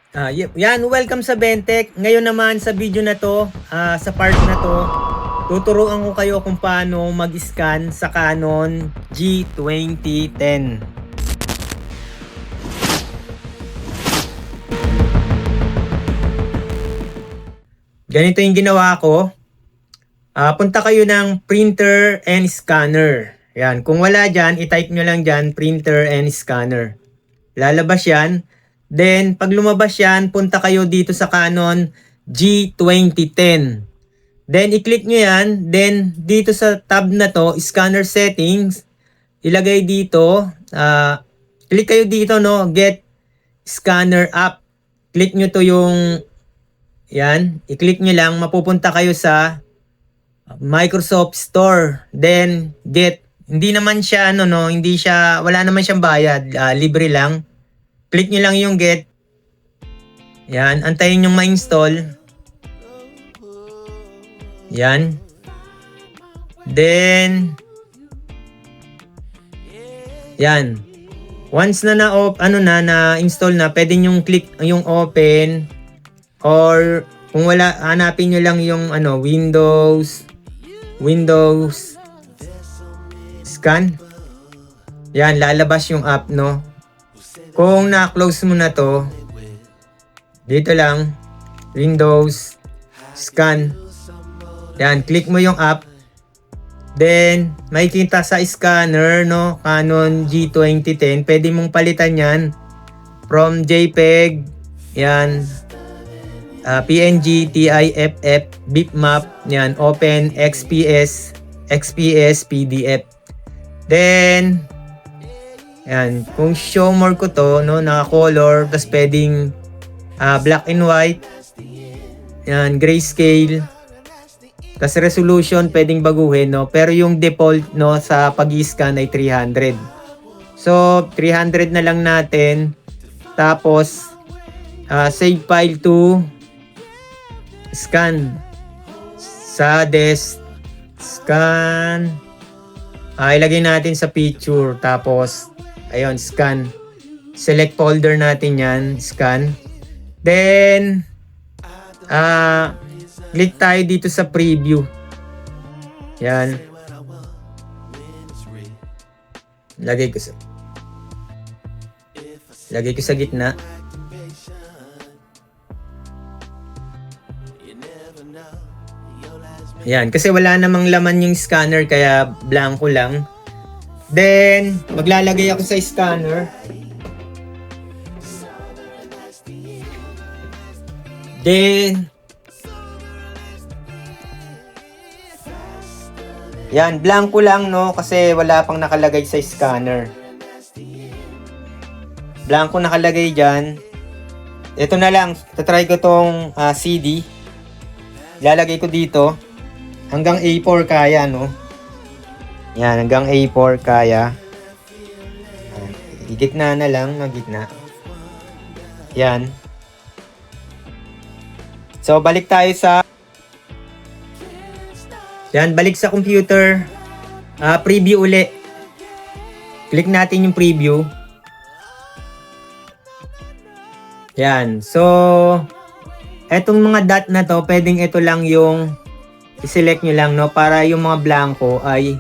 Yan, welcome sa Bentek. Ngayon naman sa video na to, sa part na to, tuturuan ko kayo kung paano mag-scan sa Canon G2010. Ganito yung ginawa ko. Punta kayo ng printer and scanner. Yan, kung wala dyan, i-type nyo lang dyan, printer and scanner. Lalabas yan. Then, pag lumabas yan, punta kayo dito sa Canon G2010. Then, i-click nyo yan. Then, dito sa tab na to, scanner settings, ilagay dito, click kayo dito, no, get scanner app. Click nyo to yung, yan, i-click nyo lang, mapupunta kayo sa Microsoft Store. Then, get, hindi naman siya, hindi siya, wala naman siyang bayad, libre lang. Click nyo lang yung get. Yan, antayin yung ma-install. Yan. Then, yan. Once na na-install na, pwede nyo click yung open. Or, kung wala, hanapin nyo lang yung Windows scan. Yan, lalabas yung app, no? Kung na-close mo na to, dito lang, Windows, Scan. Yan, click mo yung app. Then, makikita sa scanner, no, Canon G2010. Pwede mong palitan yan from JPEG, yan, PNG, TIFF, bitmap, yan, Open, XPS, PDF. Then, yan, kung show more ko to, no, naka-color, tas pwedeng black and white, yan, grayscale, tas resolution pwedeng baguhin, no, pero yung default, no, sa pag-scan ay 300. So, 300 na lang natin, tapos, save file to scan sa desk, scan, ilagay natin sa picture, tapos, ayun, scan. Select folder natin yan, scan. Then, click tayo dito sa preview. Yan. Lagay ko sa gitna. Yan, kasi wala namang laman yung scanner, kaya blanco lang. Then, maglalagay ako sa scanner. Then, yan, blanco lang, no, kasi wala pang nakalagay sa scanner. Blanco nakalagay dyan. Ito na lang, tatry ko tong CD. Lalagay ko dito. Hanggang A4 kaya, no? Yan, hanggang A4 kaya. Gitna na lang, gitna. Yan. So, balik tayo sa... Yan, balik sa computer. Preview uli. Click natin yung preview. Yan. So, etong mga dot na to, pwedeng ito lang yung i-select nyo lang, no? Para yung mga blanco ay...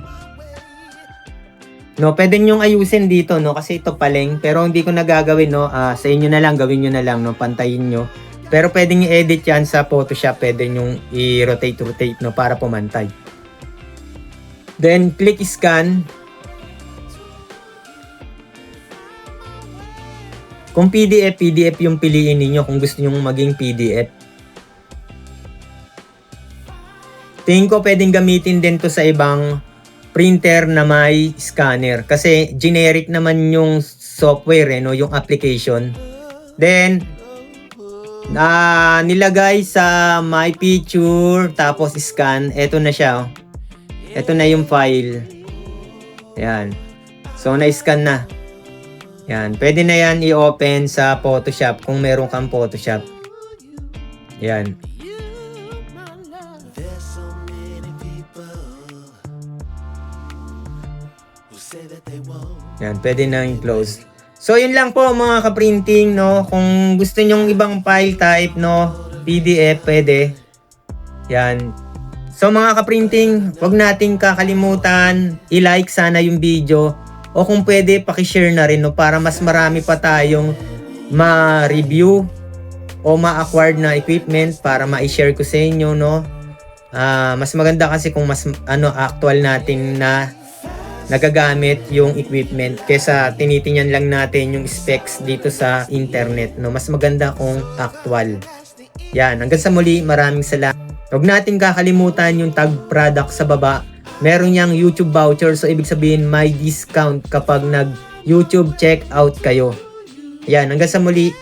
No, pwede nyo ayusin dito, no? Kasi ito paling, pero hindi ko nagagawin, no? Sa inyo na lang, gawin nyo na lang, no? Pantayin nyo. Pero pwedeng i-edit yan sa Photoshop. Pwede nyo i-rotate, no? Para pumantay. Then, click scan. Kung PDF yung piliin niyo kung gusto nyo maging PDF. Tingin ko pwedeng gamitin din to sa ibang printer na may scanner. Kasi generic naman yung software, no? Yung application. Then, nilagay sa my picture, tapos scan. Ito na siya. Ito na yung file. Yan. So, na-scan na. Yan. Pwede na yan i-open sa Photoshop kung meron kang Photoshop. Yan. Yan, pwede na i-close. So yun lang po mga ka-printing, no. Kung gusto niyo ibang file type, no, PDF pwede. Yan. So mga ka-printing, wag nating kakalimutan i-like sana yung video, o kung pwede paki-share na rin, no, para mas marami pa tayong ma-review o ma-acquired na equipment para ma-share ko sa inyo, no. Mas maganda kasi kung mas actual natin na nagagamit yung equipment kesa tinitingnan lang natin yung specs dito sa internet, no. Mas maganda kung actual. Yan, hanggang sa muli, maraming salamat. Huwag natin kakalimutan yung tag product sa baba. Meron niyang YouTube voucher, so ibig sabihin may discount kapag nag YouTube check out kayo. Yan, hanggang sa muli.